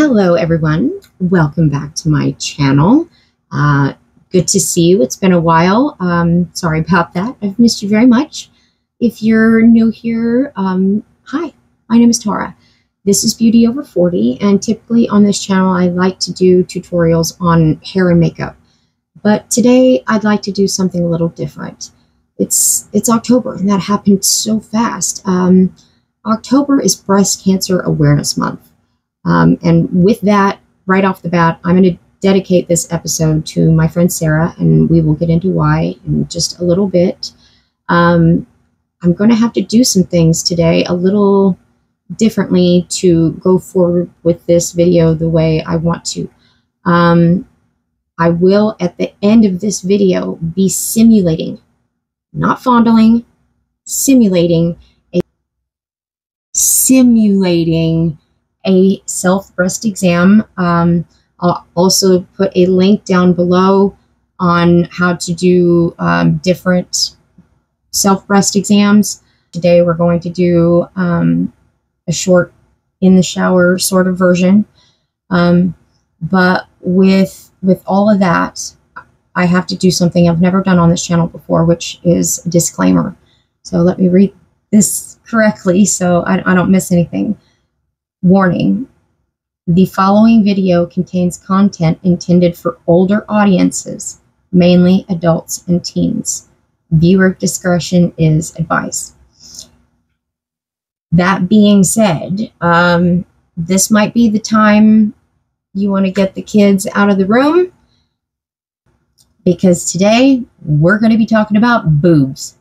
Hello everyone, welcome back to my channel. Good to see you. It's been a while. Sorry about that. I've missed you very much. If you're new here, hi, my name is Tara. This is Beauty Over 40, and typically on this channel I like to do tutorials on hair and makeup. But today I'd like to do something a little different. It's October, and that happened so fast. October is Breast Cancer Awareness Month. And with that, right off the bat, I'm going to dedicate this episode to my friend Sarah, and we will get into why in just a little bit. I'm going to have to do some things today a little differently to go forward with this video the way I want to. I will, at the end of this video, be simulating, not fondling, simulating a self-breast exam. I'll also put a link down below on how to do different self-breast exams. Today we're going to do a short in the shower sort of version. But with all of that, I have to do something I've never done on this channel before, which is a disclaimer. So let me read this correctly so I don't miss anything. Warning: the following video contains content intended for older audiences, mainly adults and teens. Viewer discretion is advised. That being said, this might be the time you want to get the kids out of the room, because today we're going to be talking about boobs.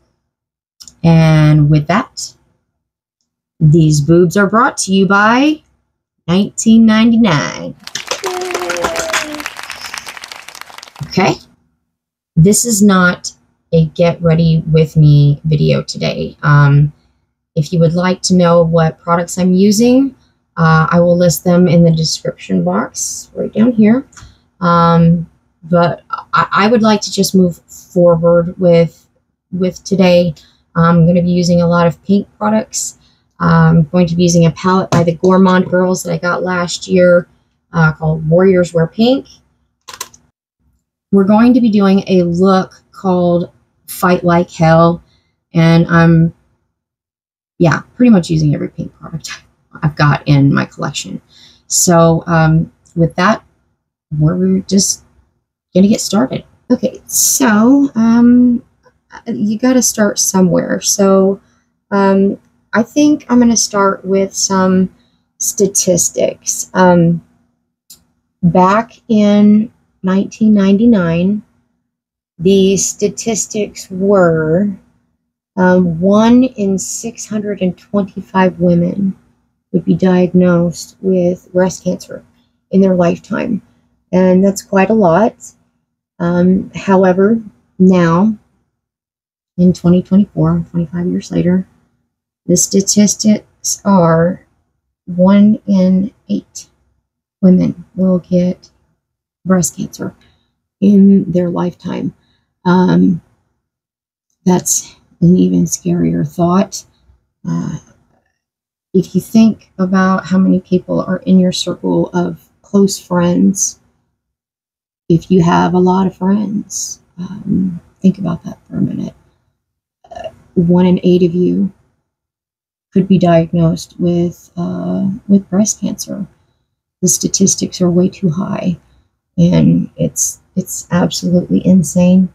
And with that, these boobs are brought to you by 1999. Okay, this is not a get ready with me video today. If you would like to know what products I'm using, I will list them in the description box right down here. But I would like to just move forward with today. I'm going to be using a lot of pink products. I'm going to be using a palette by the Gourmand Girls that I got last year called Warriors Wear Pink. We're going to be doing a look called Fight Like Hell, and I'm pretty much using every pink product I've got in my collection. So with that, we're just going to get started. Okay, so you got to start somewhere. So I think I'm going to start with some statistics. Back in 1999, the statistics were 1 in 625 women would be diagnosed with breast cancer in their lifetime. And that's quite a lot. However, now, in 2024, 25 years later, the statistics are 1 in 8 women will get breast cancer in their lifetime. That's an even scarier thought. If you think about how many people are in your circle of close friends, if you have a lot of friends, think about that for a minute. 1 in 8 of you could be diagnosed with breast cancer. The statistics are way too high, and it's absolutely insane.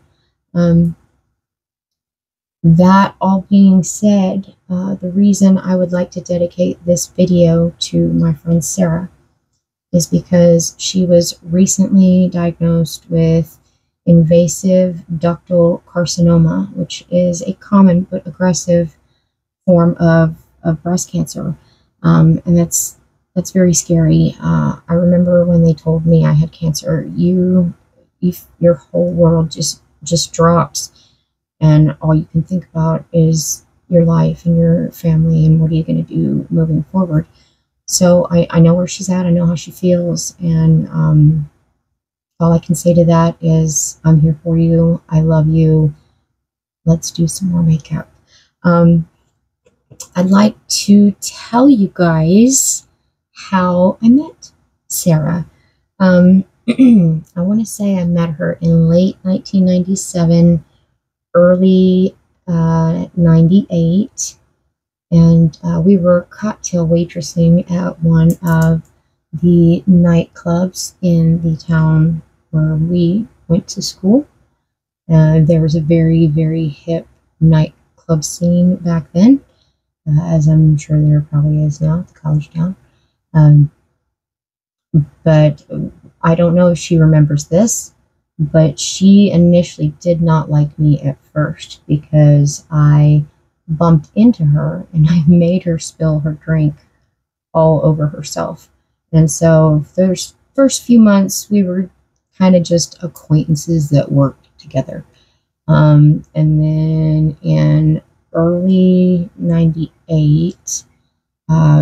That all being said, the reason I would like to dedicate this video to my friend Sarah is because she was recently diagnosed with invasive ductal carcinoma, which is a common but aggressive form of breast cancer. And that's very scary. I remember when they told me I had cancer, your whole world just drops, and all you can think about is your life and your family and what are you going to do moving forward. So I know where she's at. I know how she feels, and all I can say to that is I'm here for you. I love you. Let's do some more makeup. I'd like to tell you guys how I met Sarah. I want to say I met her in late 1997, early 98, and we were cocktail waitressing at one of the nightclubs in the town where we went to school. There was a very, very hip nightclub scene back then, as I'm sure there probably is now at the college town. Um, but I don't know if she remembers this, but she initially did not like me at first because I bumped into her and I made her spill her drink all over herself. And so those first few months, we were kind of just acquaintances that worked together. And then in early 98,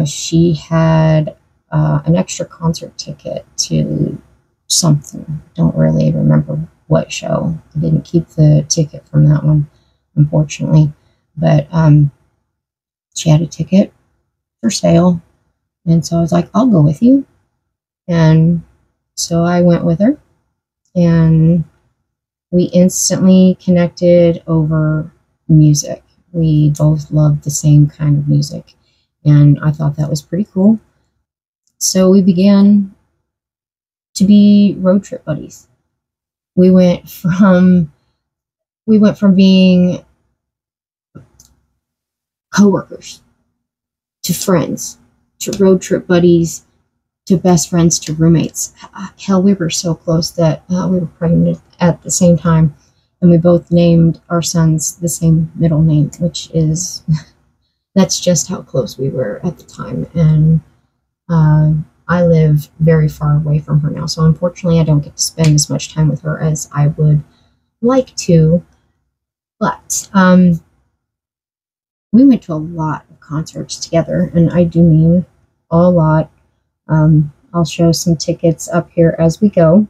she had an extra concert ticket to something. Don't really remember what show. I didn't keep the ticket from that one, unfortunately. But she had a ticket for sale. And so I was like, I'll go with you. And so I went with her. And we instantly connected over music. We both loved the same kind of music. And I thought that was pretty cool. So we began to be road trip buddies. We went from being coworkers to friends to road trip buddies to best friends to roommates. Hell, we were so close that we were pregnant at the same time, and we both named our sons the same middle name, which is that's just how close we were at the time. And I live very far away from her now, so unfortunately I don't get to spend as much time with her as I would like to. But we went to a lot of concerts together, and I do mean a lot. I'll show some tickets up here as we go.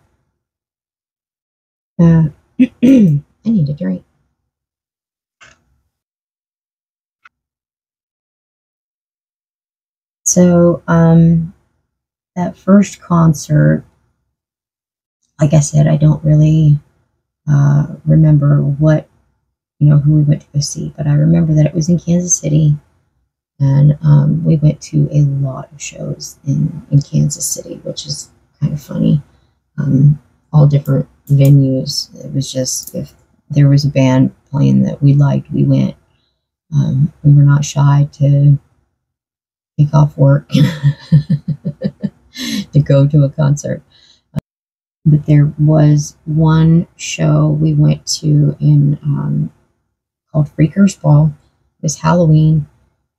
I need a drink. So, that first concert, like I said, I don't really remember who we went to go see, but I remember that it was in Kansas City, and we went to a lot of shows in Kansas City, which is kind of funny. All different venues. It was just, if there was a band playing that we liked, we went. We were not shy to take off work to go to a concert. But there was one show we went to called Freakers Ball. It was Halloween,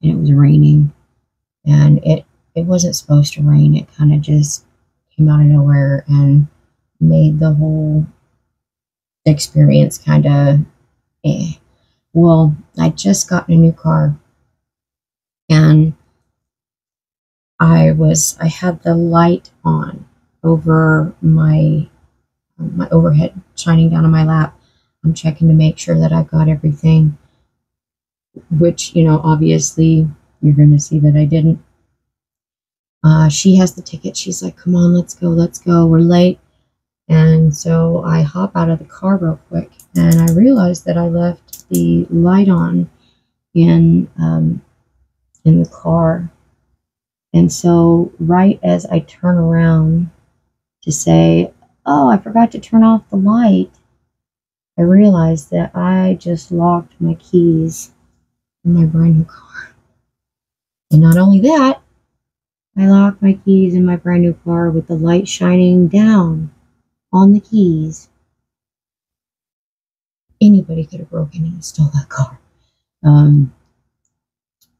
and it was raining, and it wasn't supposed to rain. It kind of just came out of nowhere and made the whole experience kind of Well, I just got a new car, and I had the light on over my overhead, shining down on my lap. I'm checking to make sure that I've got everything, which, obviously you're going to see that I didn't. She has the ticket. She's like, come on, let's go. We're late. And so I hop out of the car real quick, and I realized that I left the light on in the car. And so right as I turn around to say, oh, I forgot to turn off the light, I realized that I just locked my keys in my brand new car. And not only that, I locked my keys in my brand new car with the light shining down on the keys. Anybody could have broken in and stole that car.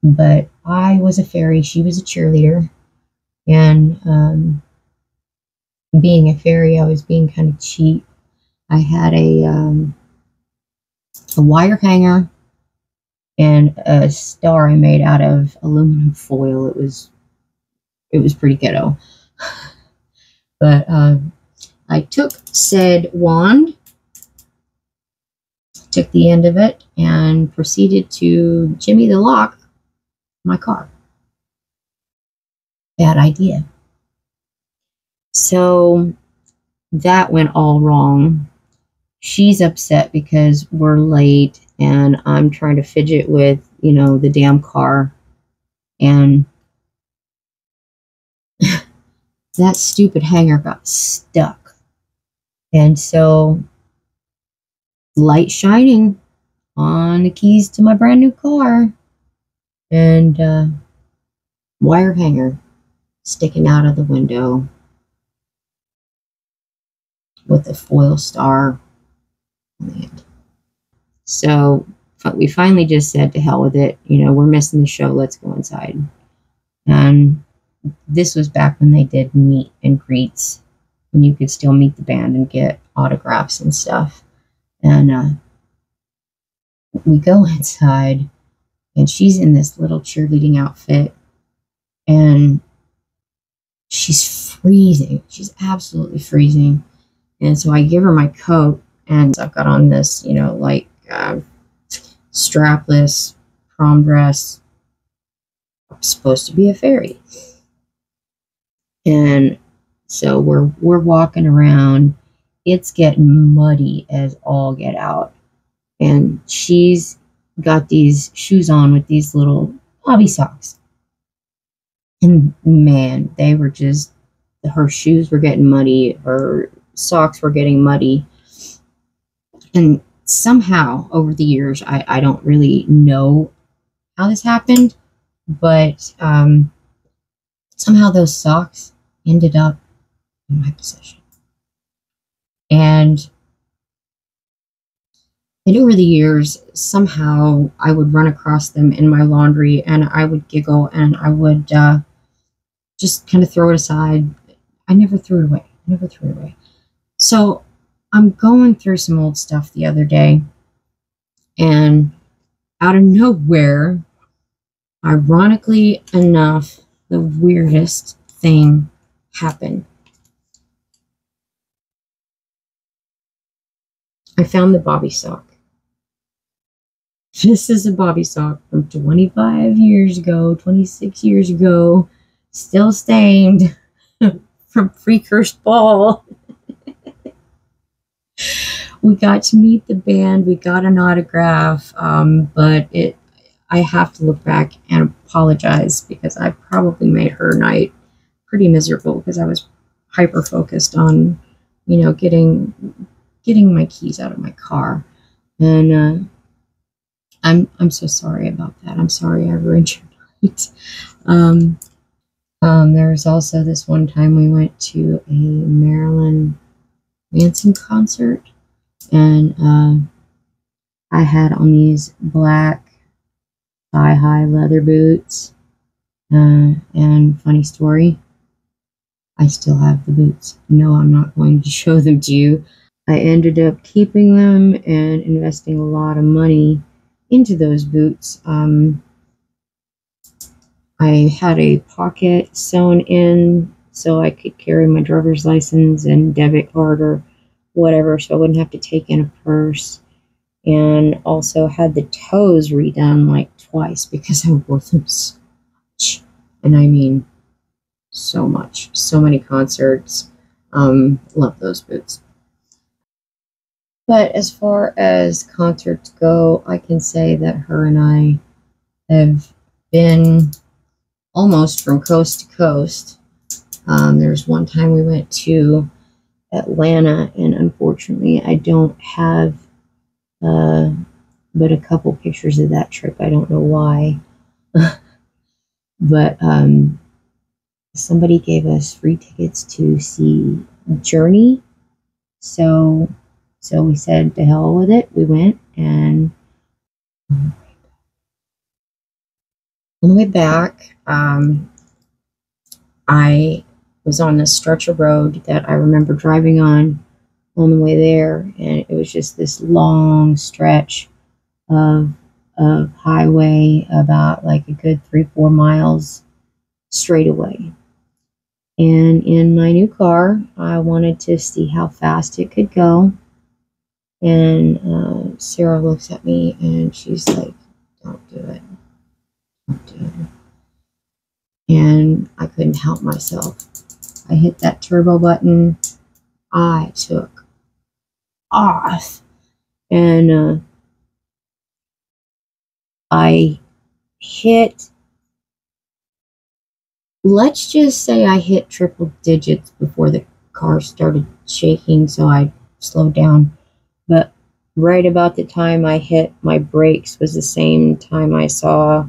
But I was a fairy. She was a cheerleader. And being a fairy, I was being kind of cheap. I had a wire hanger and a star I made out of aluminum foil. It was pretty ghetto. But I took said wand, took the end of it, and proceeded to jimmy the lock of my car. Bad idea. So that went all wrong. She's upset because we're late and I'm trying to fidget with, the damn car. And that stupid hanger got stuck. And so, light shining on the keys to my brand new car. And wire hanger sticking out of the window with a foil star on the end. So we finally just said to hell with it. We're missing the show. Let's go inside. And this was back when they did meet and greets, and you could still meet the band and get autographs and stuff. And we go inside, and she's in this little cheerleading outfit, and she's freezing. She's absolutely freezing. And so I give her my coat, and I've got on this, strapless prom dress. I'm supposed to be a fairy. And so we're walking around. It's getting muddy as all get out. And she's got these shoes on with these little hobby socks. And man, they were just, her shoes were getting muddy, her socks were getting muddy. And somehow over the years, I don't really know how this happened, but somehow those socks ended up in my possession. And over the years, somehow I would run across them in my laundry, and I would giggle, and I would just kind of throw it aside. I never threw it away. So I'm going through some old stuff the other day, and out of nowhere, ironically enough, the weirdest thing happened. I found the bobby sock. This is a bobby sock from 25 years ago, 26 years ago, still stained from pre-cursed ball. We got to meet the band. We got an autograph, but I have to look back and apologize because I probably made her night pretty miserable because I was hyper focused on, getting my keys out of my car. And I'm so sorry about that. I'm sorry I ruined your night. There's also this one time we went to a Marilyn Manson concert, and I had on these black thigh-high leather boots, and funny story, I still have the boots. No, I'm not going to show them to you. I ended up keeping them and investing a lot of money into those boots. I had a pocket sewn in so I could carry my driver's license and debit card or whatever, so I wouldn't have to take in a purse. And also had the toes redone like twice because I wore them so much. And I mean, so much. So many concerts. Love those boots. But as far as concerts go, I can say that her and I have been almost from coast to coast. There's one time we went to Atlanta, and unfortunately I don't have but a couple pictures of that trip. I don't know why. But somebody gave us free tickets to see Journey. So we said to hell with it. We went, and on the way back, I was on this stretch of road that I remember driving on the way there, and it was just this long stretch of highway, about like a good 3-4 miles straight away. And in my new car, I wanted to see how fast it could go. And Sarah looks at me and she's like, "Don't do it. Don't do it." And I couldn't help myself. I hit that turbo button. I took off, and I hit, let's just say I hit triple digits before the car started shaking, so I slowed down. But right about the time I hit my brakes was the same time I saw,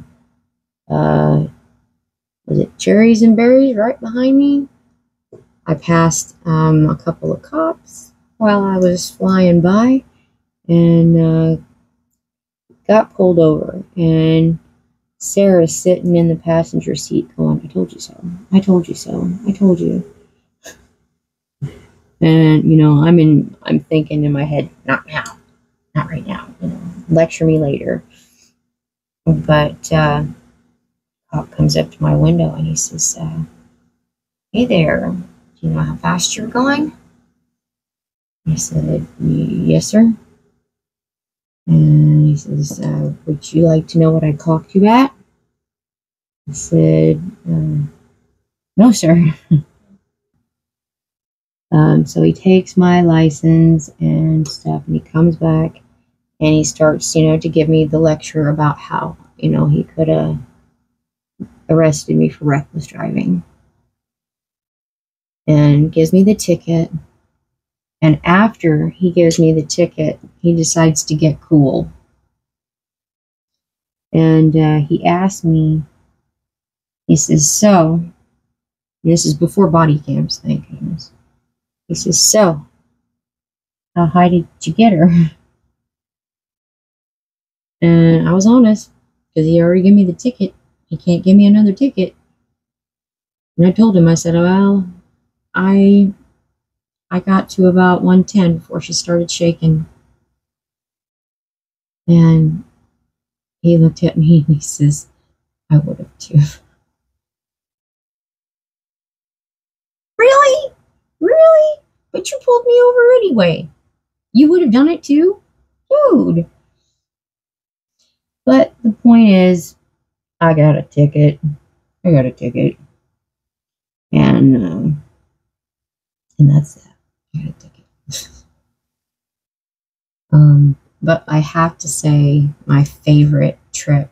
was it cherries and berries right behind me? I passed a couple of cops while I was flying by, and got pulled over. And Sarah's sitting in the passenger seat going, I told you so. I told you so. I told you. And, you know, I'm thinking in my head, not now. Not right now. You know, lecture me later. But cop comes up to my window and he says, hey there, do you know how fast you're going? I said, yes, sir. And he says, would you like to know what I clocked you at? I said, no, sir. So he takes my license and stuff, and he comes back and he starts, you know, to give me the lecture about how, you know, he could have arrested me for reckless driving, and gives me the ticket. And after he gives me the ticket, he decides to get cool. And he asked me, he says, so, this is before body cams, thank goodness. He says, so, how high did you get her? And I was honest, because he already gave me the ticket. He can't give me another ticket. And I told him, I said, well, I got to about 110 before she started shaking. And he looked at me and he says, I would have too. Really? Really? But you pulled me over anyway. You would have done it too? Dude. But the point is, I got a ticket. And that's that. I got a ticket. But I have to say, my favorite trip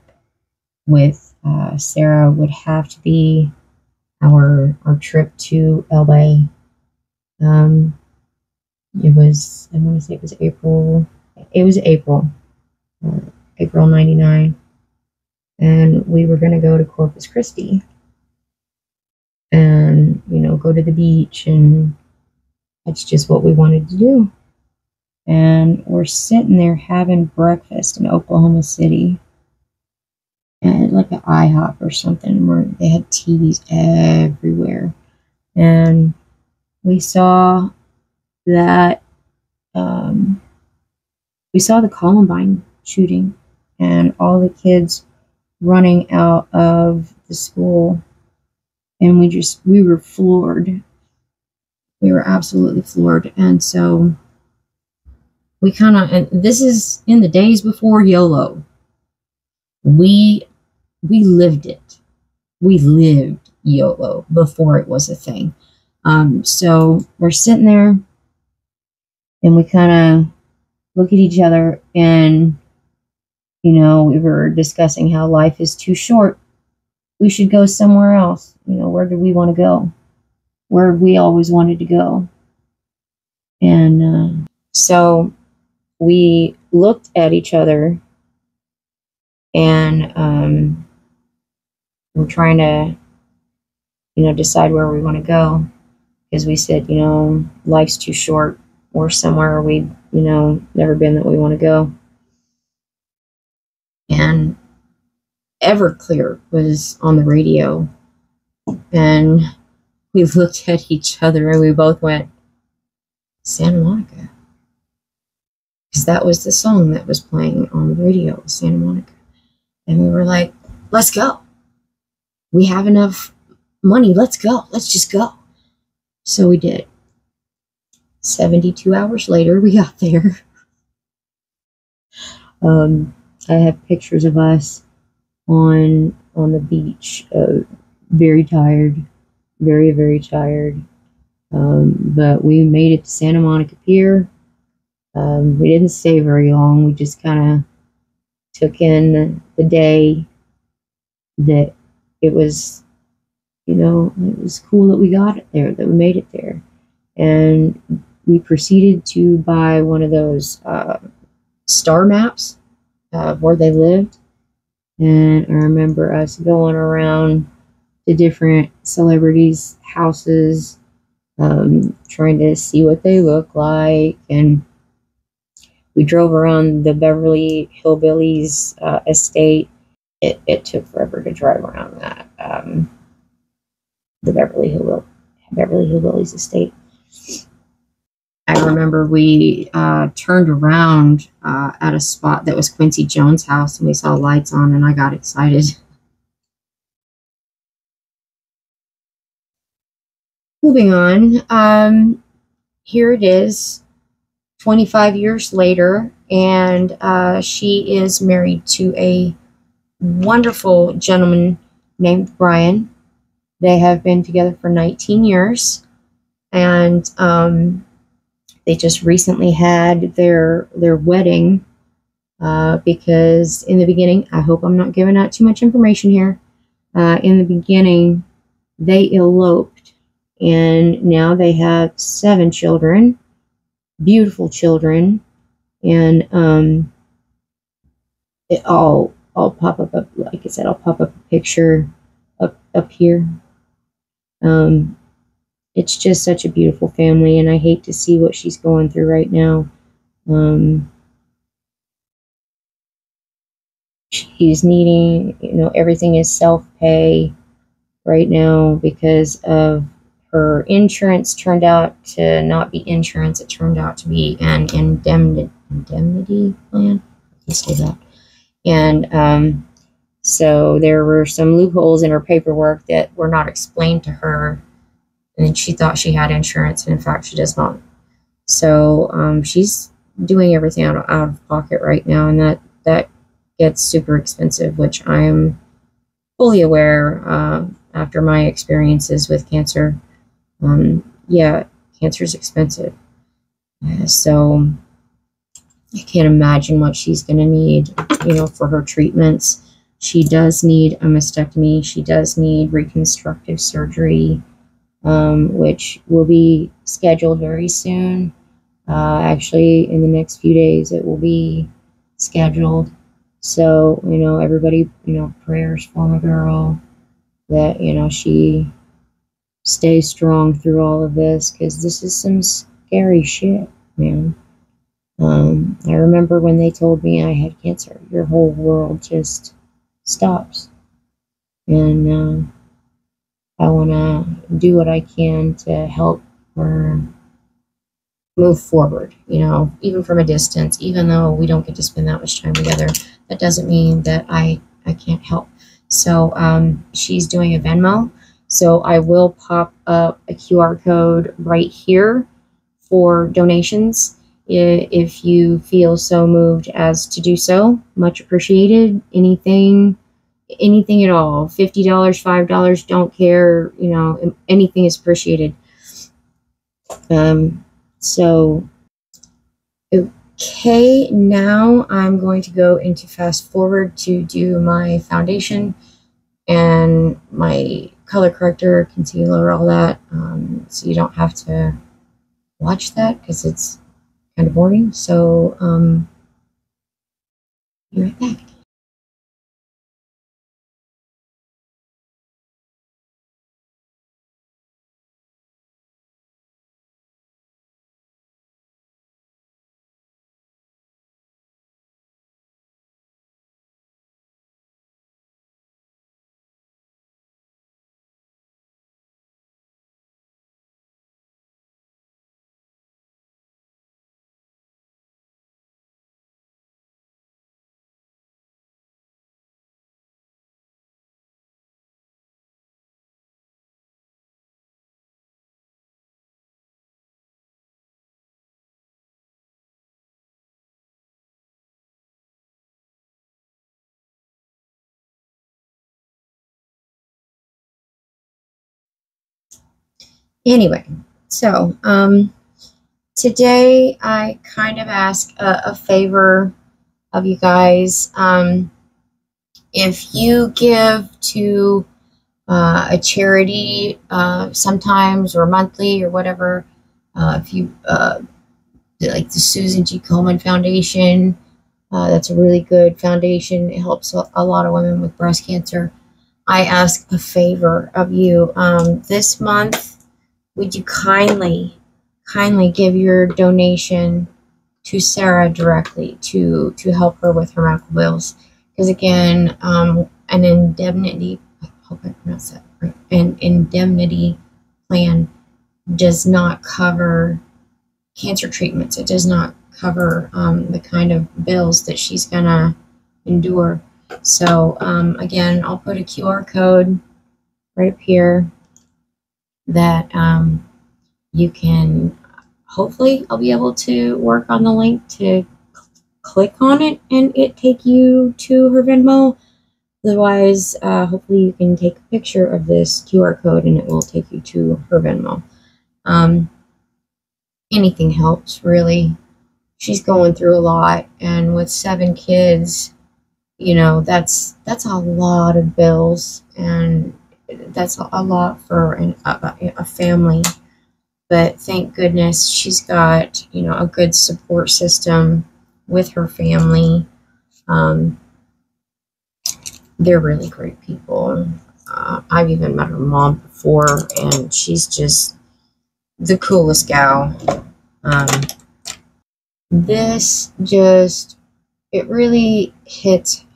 with Sarah would have to be our trip to LA. It was, I want to say it was April. It was April 99. And we were going to go to Corpus Christi and, you know, go to the beach, and that's just what we wanted to do. And we're sitting there having breakfast in Oklahoma City at like an IHOP or something, where they had TVs everywhere. And we saw that, we saw the Columbine shooting and all the kids running out of the school. And we were floored. We were absolutely floored. And so we kind of, and this is in the days before YOLO. We lived it. We lived YOLO before it was a thing. So we're sitting there and we kind of look at each other, and, you know, we were discussing how life is too short. We should go somewhere else. You know, where do we want to go? Where we always wanted to go. And so we looked at each other, and we're trying to, you know, decide where we want to go, because we said, you know, life's too short, or somewhere we, you know, never been that we want to go. And Everclear was on the radio, and we looked at each other and we both went, Santa Monica. Because that was the song that was playing on the radio, Santa Monica. And we were like, let's go. We have enough money. Let's go. Let's just go. So we did. 72 hours later, we got there. I have pictures of us on the beach, very tired, very, very tired. But we made it to Santa Monica Pier. We didn't stay very long. We just kind of took in the day that it was, it was cool that we got it there, that we made it there. And we proceeded to buy one of those star maps of where they lived. And I remember us going around to different celebrities' houses, trying to see what they look like. And we drove around the Beverly Hillbillies estate. It took forever to drive around that, the Beverly Hillbillies estate. I remember we turned around at a spot that was Quincy Jones' house, and we saw lights on, and I got excited. Moving on, here it is, 25 years later, and she is married to a wonderful gentleman named Brian. They have been together for 19 years, and they just recently had their wedding, because in the beginning, I hope I'm not giving out too much information here. In the beginning, they eloped, and now they have 7 children, beautiful children, and I'll pop up, like I said, I'll pop up a picture up here. It's just such a beautiful family, and I hate to see what she's going through right now. She's needing, everything is self-pay right now because of her insurance turned out to not be insurance. It turned out to be an indemnity plan. Let's say that. And so there were some loopholes in her paperwork that were not explained to her, and she thought she had insurance, and in fact she does not. So she's doing everything out of pocket right now, and that gets super expensive, which I am fully aware after my experiences with cancer. Yeah, cancer is expensive. So I can't imagine what she's going to need, for her treatments. She does need a mastectomy. She does need reconstructive surgery, which will be scheduled very soon. Actually, in the next few days, it will be scheduled. So, everybody, prayers for my girl, that, she stays strong through all of this, because this is some scary shit, man. I remember when they told me I had cancer, your whole world just stops. And I want to do what I can to help her move forward, even from a distance. Even though we don't get to spend that much time together, that doesn't mean that I can't help. So she's doing a Venmo, so I will pop up a QR code right here for donations if you feel so moved as to do so. Much appreciated. Anything at all, $50, $5, don't care, anything is appreciated. So, okay, now I'm going to go into fast forward to do my foundation and my color corrector, concealer, all that. So you don't have to watch that because it's kind of boring. So, be right back. Anyway, So, today I kind of ask a favor of you guys. If you give to a charity sometimes or monthly or whatever, if you like the Susan G. Komen Foundation, that's a really good foundation. It helps a lot of women with breast cancer. I ask a favor of you. This month, would you kindly give your donation to Sarah directly to help her with her medical bills? Because again, an indemnity, I hope I pronounced that right, an indemnity plan does not cover cancer treatments. It does not cover the kind of bills that she's gonna endure. So again, I'll put a QR code right up here that you can, hopefully I'll be able to work on the link to click on it and it take you to her Venmo. Otherwise, hopefully you can take a picture of this QR code and it will take you to her Venmo. Anything helps, really. She's going through a lot, and with 7 kids, you know, that's a lot of bills, and that's a lot for a family. But thank goodness she's got, you know, a good support system with her family. They're really great people. I've even met her mom before, and she's just the coolest gal. This just, it really hits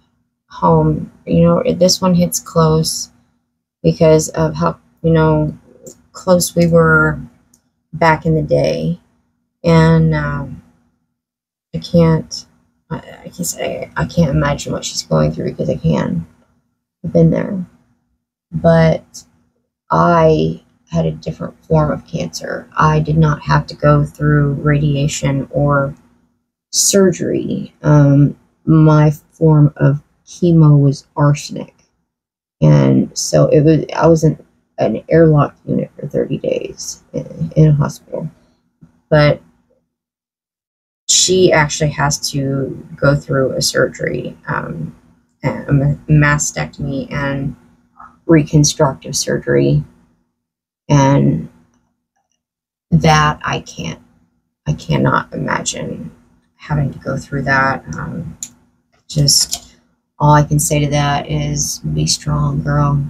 home. You know, this one hits close because of how, you know, close we were back in the day. And I can't say I can't imagine what she's going through, because I can. I've been there. But I had a different form of cancer. I did not have to go through radiation or surgery. My form of chemo was arsenic, and so I was in an airlock unit for 30 days in a hospital. But she actually has to go through a surgery, a mastectomy and reconstructive surgery, and that I cannot imagine having to go through that. Just all I can say to that is, be strong, girl.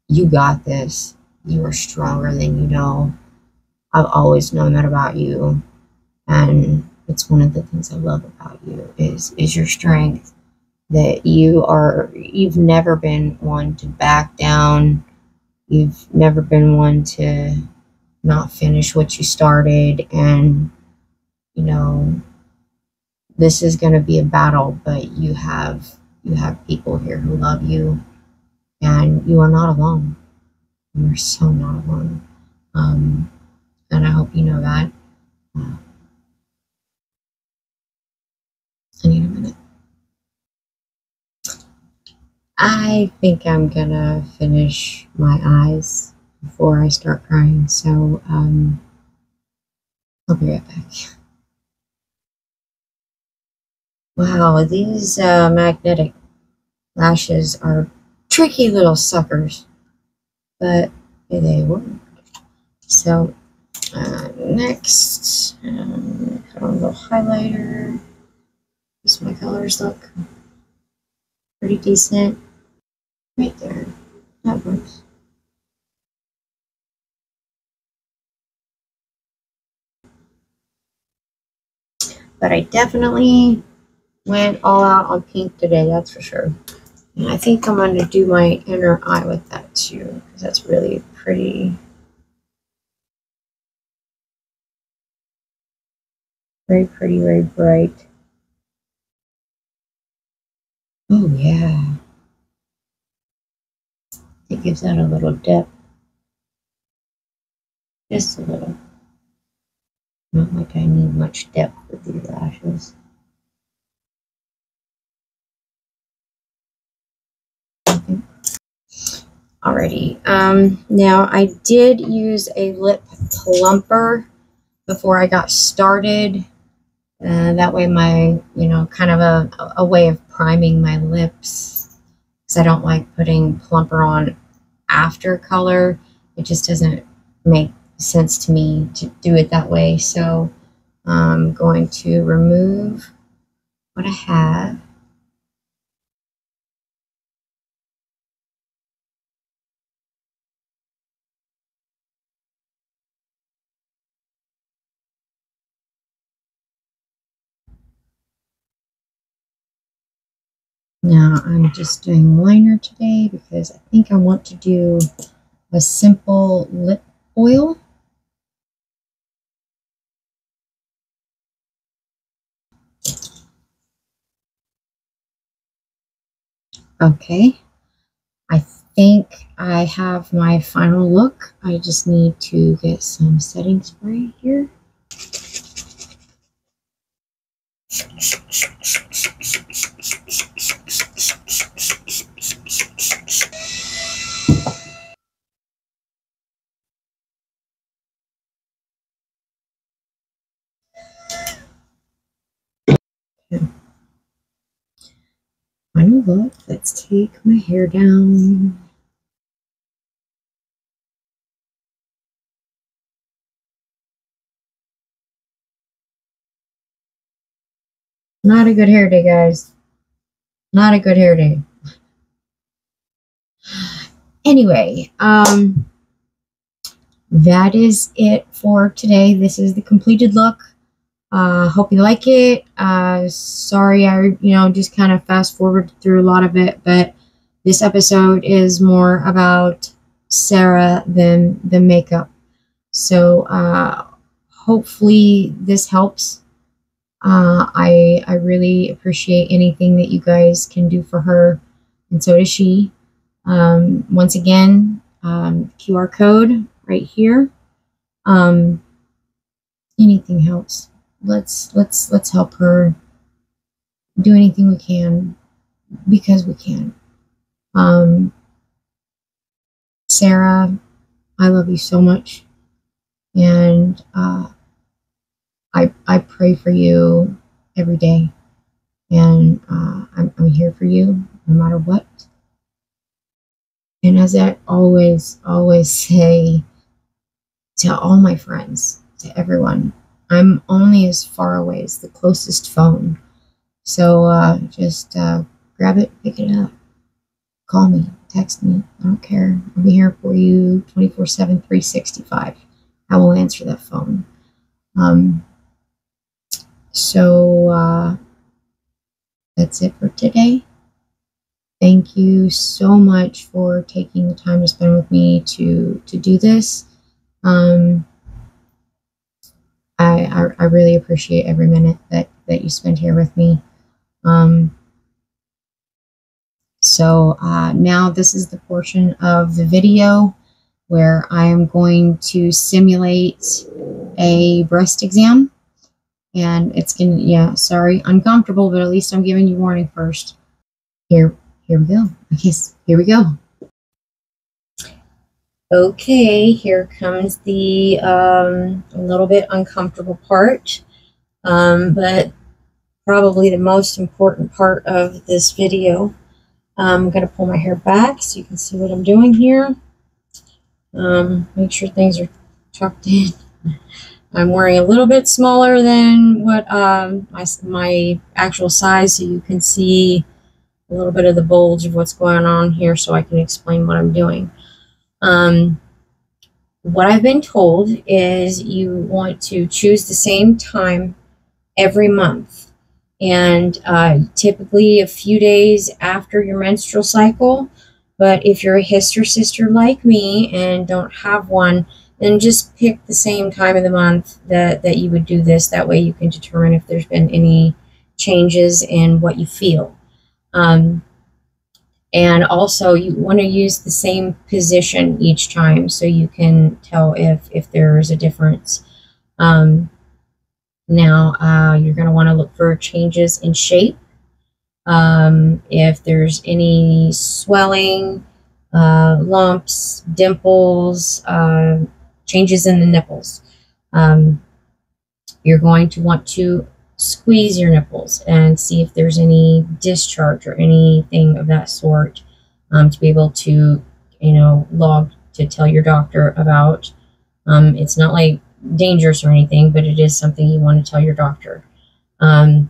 You got this. You are stronger than you know. I've always known that about you, and it's one of the things I love about you is your strength. That you've never been one to back down. You've never been one to not finish what you started, and you know, this is going to be a battle, but you have people here who love you, and you are not alone. You're so not alone. And I hope you know that. I need a minute. I think I'm gonna finish my eyes before I start crying, so I'll be right back. Wow, these magnetic lashes are tricky little suckers, but they work. So next, put on a little highlighter. These my colors look pretty decent. Right there, that works. But I definitely went all out on pink today, that's for sure. And I think I'm going to do my inner eye with that too, because that's really pretty. Very pretty, very bright. Oh yeah. It gives that a little depth. Just a little. Not like I need much depth with these lashes. Alrighty. Now I did use a lip plumper before I got started. That way my, kind of a way of priming my lips, because I don't like putting plumper on after color. It just doesn't make sense to me to do it that way. So I'm going to remove what I have. Now I'm just doing liner today because I think I want to do a simple lip oil. Okay, I think I have my final look. I just need to get some setting spray here. Okay. Final look. Let's take my hair down. Not a good hair day, guys. Not a good hair day. Anyway, that is it for today. This is the completed look. Hope you like it. Sorry, I just kind of fast forward through a lot of it, but this episode is more about Sarah than the makeup. So hopefully this helps. I really appreciate anything that you guys can do for her, and so does she. Once again, QR code right here. Anything helps. Let's help her. Do anything we can because we can. Sarah, I love you so much, and I pray for you every day, and I'm here for you no matter what. And as I always say to all my friends, to everyone, I'm only as far away as the closest phone. So just grab it, pick it up, call me, text me. I don't care. I'll be here for you 24/7, 365. I will answer that phone. So that's it for today. Thank you so much for taking the time to spend with me to do this. I really appreciate every minute that you spend here with me. So now this is the portion of the video where I am going to simulate a breast exam. And it's gonna, yeah, sorry, uncomfortable, but at least I'm giving you warning first. Here we go. I guess, here we go. Okay, here comes the a little bit uncomfortable part, but probably the most important part of this video. I'm going to pull my hair back so you can see what I'm doing here. Make sure things are tucked in. I'm wearing a little bit smaller than what my actual size, so you can see a little bit of the bulge of what's going on here, so I can explain what I'm doing. What I've been told is you want to choose the same time every month, and typically a few days after your menstrual cycle. But if you're a hister sister like me and don't have one, then just pick the same time of the month that you would do this. That way you can determine if there's been any changes in what you feel. And also you want to use the same position each time so you can tell if there is a difference. Now you're going to want to look for changes in shape. If there's any swelling, lumps, dimples, changes in the nipples. You're going to want to squeeze your nipples and see if there's any discharge or anything of that sort, to be able to, log to tell your doctor about. It's not like dangerous or anything, but it is something you want to tell your doctor. And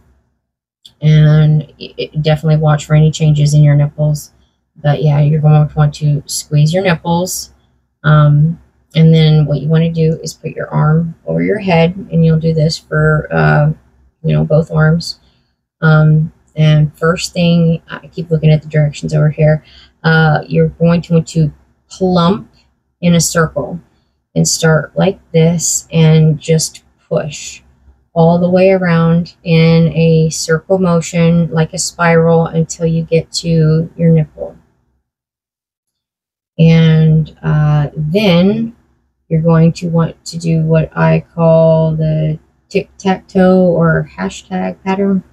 definitely watch for any changes in your nipples. But yeah, you're going to want to squeeze your nipples. And then what you want to do is put your arm over your head, and you'll do this for, both arms. And first thing, I keep looking at the directions over here. You're going to want to plump in a circle and start like this and just push all the way around in a circle motion, like a spiral, until you get to your nipple. And then you're going to want to do what I call the tic-tac-toe or hashtag pattern.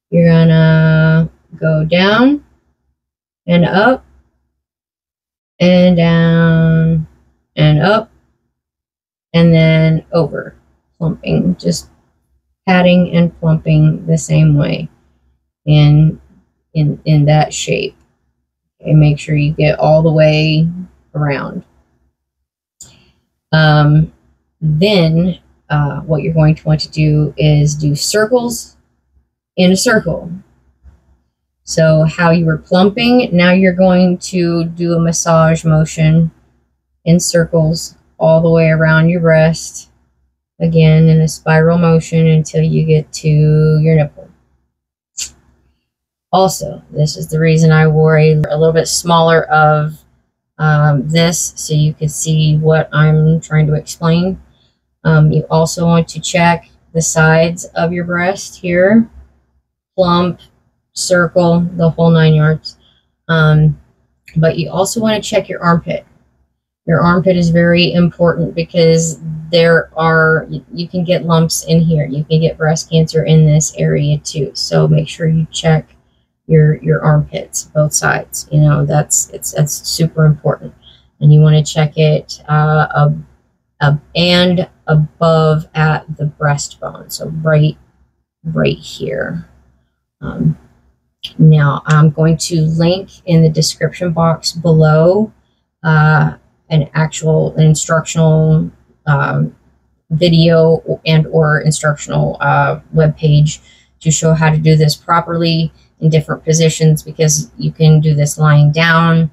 You're gonna go down and up and down and up and then over, plumping, just patting and plumping the same way in that shape. Okay, make sure you get all the way around. Then what you're going to want to do is do circles in a circle. So how you were plumping, now you're going to do a massage motion in circles all the way around your breast, again in a spiral motion until you get to your nipple. Also, this is the reason I wore a little bit smaller of this, so you can see what I'm trying to explain. You also want to check the sides of your breast here, plump, circle, the whole 9 yards. But you also want to check your armpit. Your armpit is very important because you can get lumps in here. You can get breast cancer in this area too. So make sure you check your armpits, both sides. That's super important. And you want to check it and above at the breastbone. So right here. Now I'm going to link in the description box below an instructional video and or instructional web page to show how to do this properly in different positions, because you can do this lying down,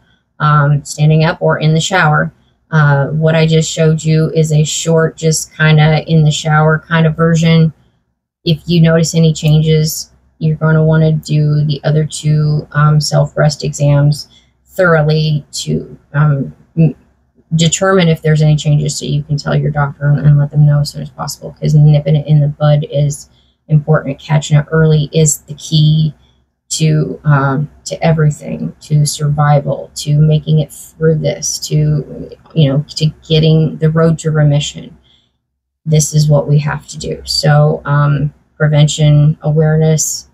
standing up, or in the shower. What I just showed you is a short, just kind of in the shower kind of version. If you notice any changes, you're going to want to do the other two self-breast exams thoroughly to determine if there's any changes, so you can tell your doctor and let them know as soon as possible, because nipping it in the bud is important. Catching it early is the key to everything, to survival, to making it through this, to getting the road to remission. This is what we have to do. So prevention, awareness,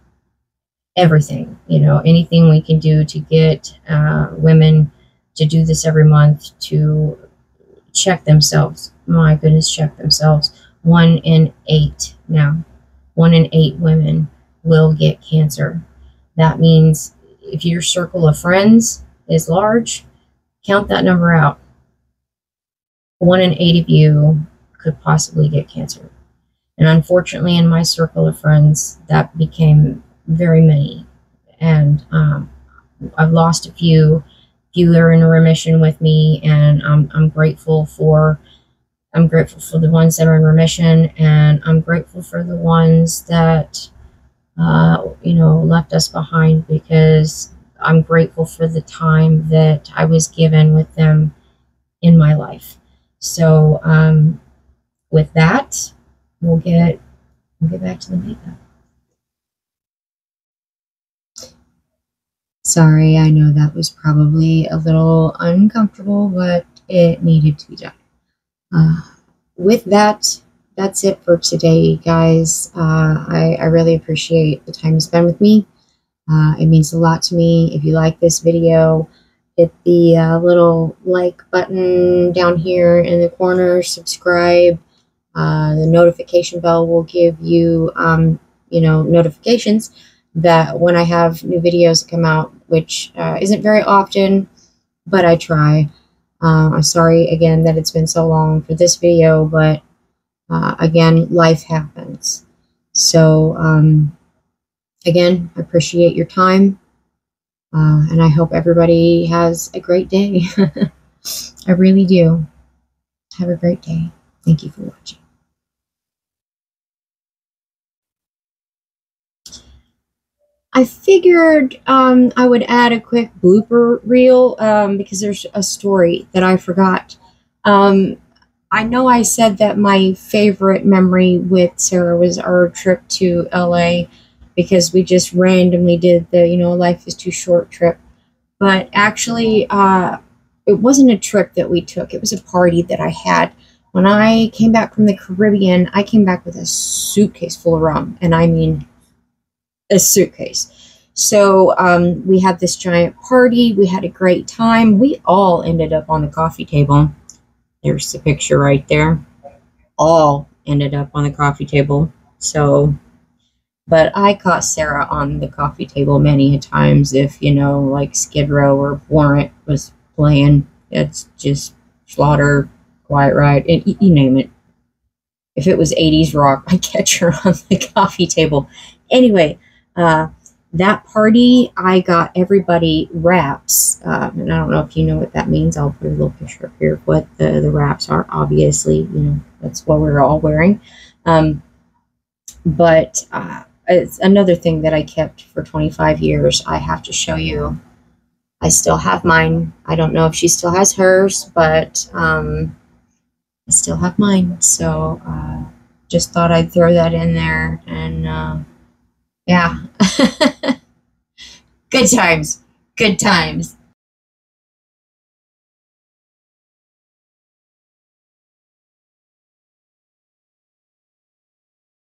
everything, anything we can do to get women to do this every month, to check themselves. My goodness, check themselves. 1 in 8 now. 1 in 8 women will get cancer. That means if your circle of friends is large, count that number out. 1 in 8 of you could possibly get cancer. And unfortunately, in my circle of friends, that became very many. And I've lost a few. Few are in remission with me, and I'm grateful for the ones that are in remission, and I'm grateful for the ones that left us behind, because I'm grateful for the time that I was given with them in my life. So with that, we'll get back to the makeup. Sorry, I know that was probably a little uncomfortable, but it needed to be done. With that, that's it for today, guys. I really appreciate the time you spent with me. It means a lot to me. If you like this video, hit the little like button down here in the corner, subscribe. The notification bell will give you, notifications that when I have new videos that come out, which isn't very often, but I try. I'm sorry again that it's been so long for this video, but again, life happens. So, again, I appreciate your time, and I hope everybody has a great day. I really do. Have a great day. Thank you for watching. I figured I would add a quick blooper reel because there's a story that I forgot. I know I said that my favorite memory with Sarah was our trip to LA because we just randomly did the, life is too short trip. But actually, it wasn't a trip that we took. It was a party that I had. When I came back from the Caribbean, I came back with a suitcase full of rum. And I mean, a suitcase. So we had this giant party. We had a great time. We all ended up on the coffee table. There's the picture right there. All ended up on the coffee table. So, but I caught Sarah on the coffee table many a times if, like Skid Row or Warrant was playing. It's just Slaughter, Quiet Riot, and you name it. If it was 80s rock, I'd catch her on the coffee table. Anyway, that party, I got everybody wraps, and I don't know if you know what that means. I'll put a little picture up here of what the wraps are. Obviously, that's what we're all wearing. But it's another thing that I kept for 25 years. I have to show you. I still have mine. I don't know if she still has hers, but I still have mine. So just thought I'd throw that in there, and yeah. Good times. Good times.